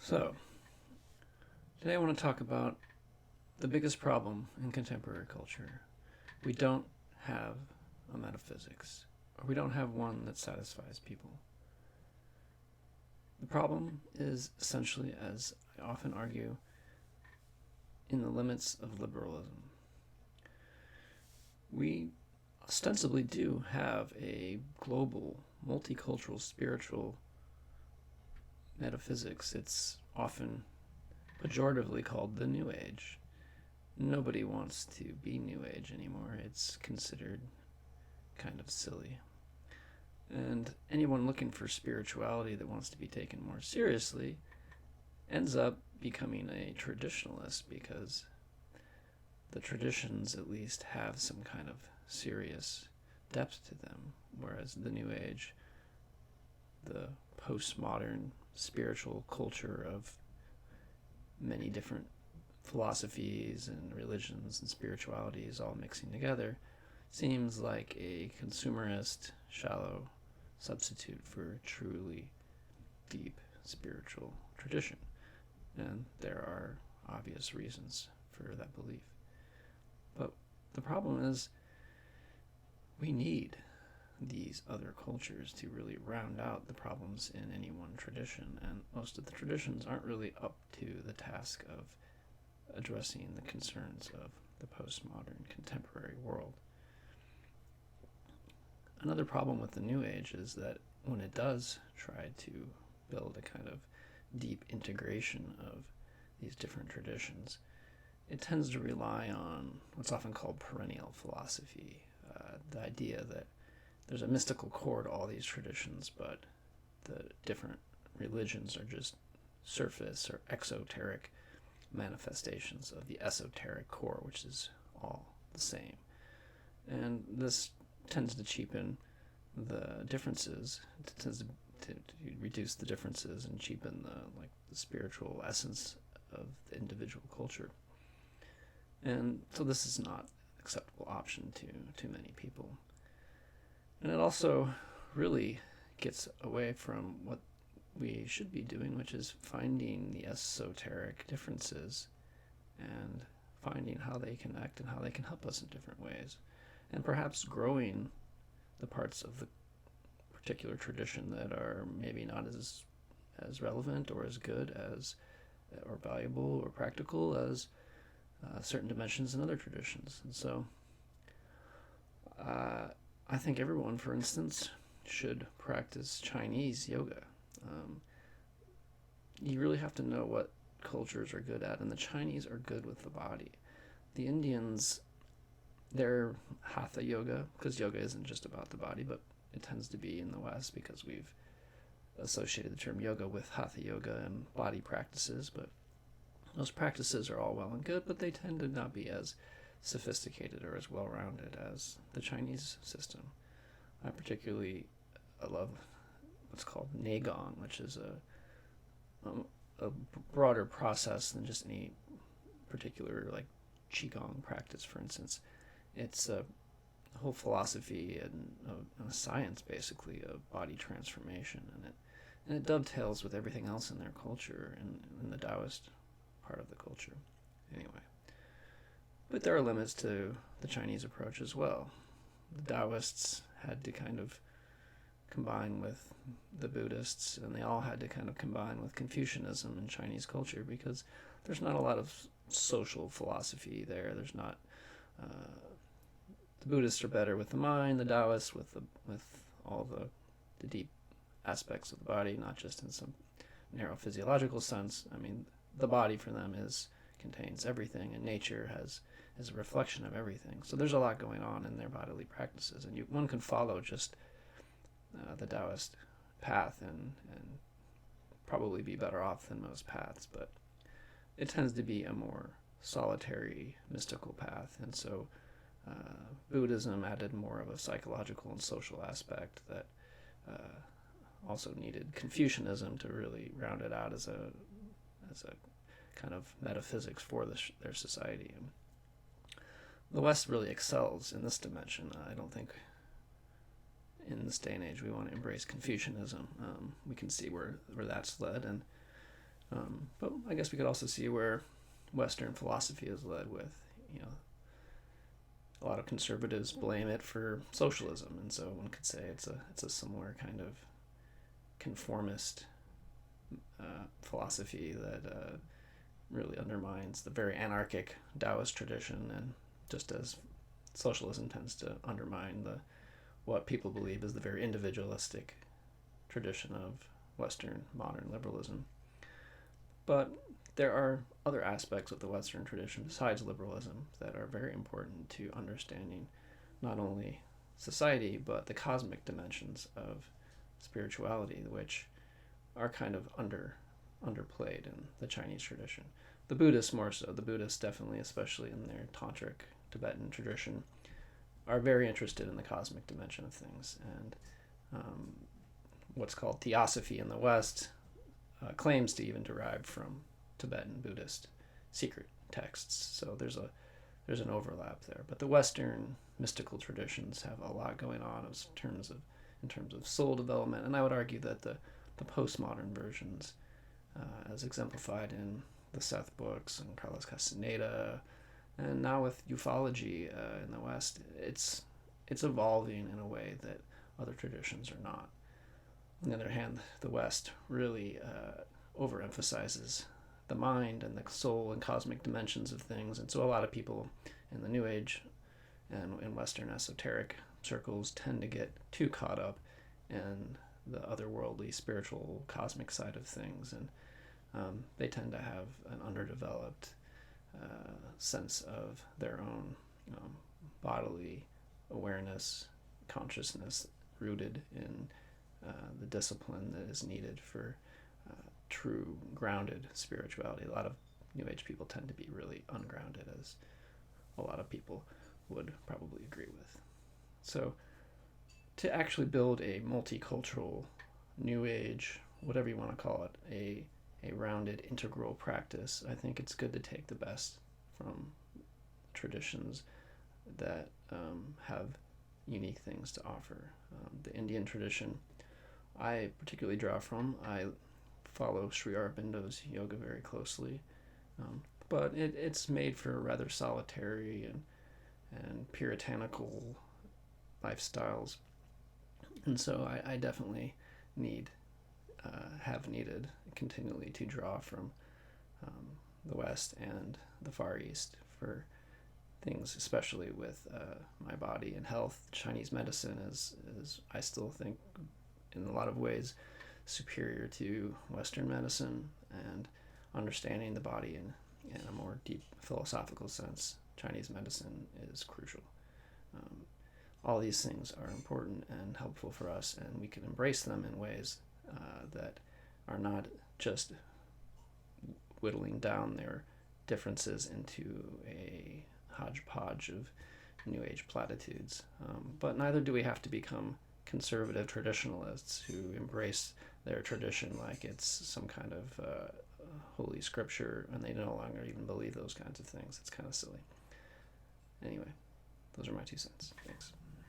So, today I want to talk about the biggest problem in contemporary culture. We don't have a metaphysics, or we don't have one that satisfies people. The problem is essentially, as I often argue, in the limits of liberalism. We ostensibly do have a global, multicultural, spiritual metaphysics. It's often pejoratively called the New Age. Nobody wants to be New Age anymore. It's considered kind of silly. And anyone looking for spirituality that wants to be taken more seriously ends up becoming a traditionalist, because the traditions at least have some kind of serious depth to them, whereas the New Age, the postmodern spiritual culture of many different philosophies and religions and spiritualities all mixing together, seems like a consumerist, shallow substitute for truly deep spiritual tradition. And there are obvious reasons for that belief. But the problem is, we need these other cultures to really round out the problems in any one tradition, and most of the traditions aren't really up to the task of addressing the concerns of the postmodern contemporary world. Another problem with the New Age is that when it does try to build a kind of deep integration of these different traditions, it tends to rely on what's often called perennial philosophy, the idea that there's a mystical core to all these traditions, but the different religions are just surface or exoteric manifestations of the esoteric core, which is all the same. And this tends to cheapen the differences. It tends to reduce the differences and cheapen the spiritual essence of the individual culture. And so this is not an acceptable option to many people. And it also really gets away from what we should be doing, which is finding the esoteric differences and finding how they connect and how they can help us in different ways, and perhaps growing the parts of the particular tradition that are maybe not as relevant or as good as or valuable or practical as certain dimensions in other traditions. And so I think everyone, for instance, should practice Chinese yoga. You really have to know what cultures are good at, and the Chinese are good with the body. The Indians, they're hatha yoga, because yoga isn't just about the body, but it tends to be in the West because we've associated the term yoga with hatha yoga and body practices. But those practices are all well and good, but they tend to not be as sophisticated or as well-rounded as the Chinese system. I particularly love what's called Nei Gong, which is a broader process than just any particular Qigong practice, for instance. It's a whole philosophy and a science, basically, of body transformation, and it dovetails with everything else in their culture and in the Daoist part of the culture. Anyway, but there are limits to the Chinese approach as well. The Daoists had to kind of combine with the Buddhists, and they all had to kind of combine with Confucianism in Chinese culture, because there's not a lot of social philosophy there. There's not the Buddhists are better with the mind, the Taoists with all the deep aspects of the body, not just in some narrow physiological sense. I mean, the body for them contains everything, and nature is a reflection of everything. So there's a lot going on in their bodily practices, and one can follow just the Taoist path and probably be better off than most paths, but it tends to be a more solitary, mystical path. And so Buddhism added more of a psychological and social aspect that also needed Confucianism to really round it out as a kind of metaphysics for their society. And the West really excels in this dimension. I don't think in this day and age we want to embrace Confucianism. We can see where that's led, and But I guess we could also see where Western philosophy is led with, you know, a lot of conservatives blame it for socialism, and so one could say it's a similar kind of conformist philosophy that really undermines the very anarchic Daoist tradition, and just as socialism tends to undermine what people believe is the very individualistic tradition of Western modern liberalism. But there are other aspects of the Western tradition besides liberalism that are very important to understanding not only society but the cosmic dimensions of spirituality, which are kind of underplayed in the Chinese tradition. The Buddhists more so. The Buddhists definitely, especially in their tantric Tibetan tradition, are very interested in the cosmic dimension of things. And what's called theosophy in the West claims to even derive from Tibetan Buddhist secret texts. So there's an overlap there. But the Western mystical traditions have a lot going on in terms of soul development, and I would argue that the postmodern versions, as exemplified in the Seth books and Carlos Castaneda, and now with ufology in the West, it's evolving in a way that other traditions are not. On the other hand, the West really overemphasizes the mind and the soul and cosmic dimensions of things, and so a lot of people in the New Age and in Western esoteric circles tend to get too caught up in the otherworldly, spiritual, cosmic side of things, and they tend to have an underdeveloped sense of their own bodily awareness, consciousness rooted in the discipline that is needed for true grounded spirituality. A lot of New Age people tend to be really ungrounded, as a lot of people would probably agree with. So to actually build a multicultural New Age, whatever you want to call it, a rounded integral practice, I think it's good to take the best from traditions that have unique things to offer. The Indian tradition I particularly draw from. I follow Sri Aurobindo's yoga very closely, but it's made for rather solitary and puritanical lifestyles, and so I definitely have needed continually to draw from the West and the Far East for things, especially with my body and health. Chinese medicine is I still think in a lot of ways superior to Western medicine, and understanding the body in a more deep philosophical sense, Chinese medicine is crucial. All these things are important and helpful for us, and we can embrace them in ways that are not just whittling down their differences into a hodgepodge of New Age platitudes. But neither do we have to become conservative traditionalists who embrace their tradition like it's some kind of holy scripture, and they no longer even believe those kinds of things. It's kind of silly. Anyway, those are my 2 cents. Thanks.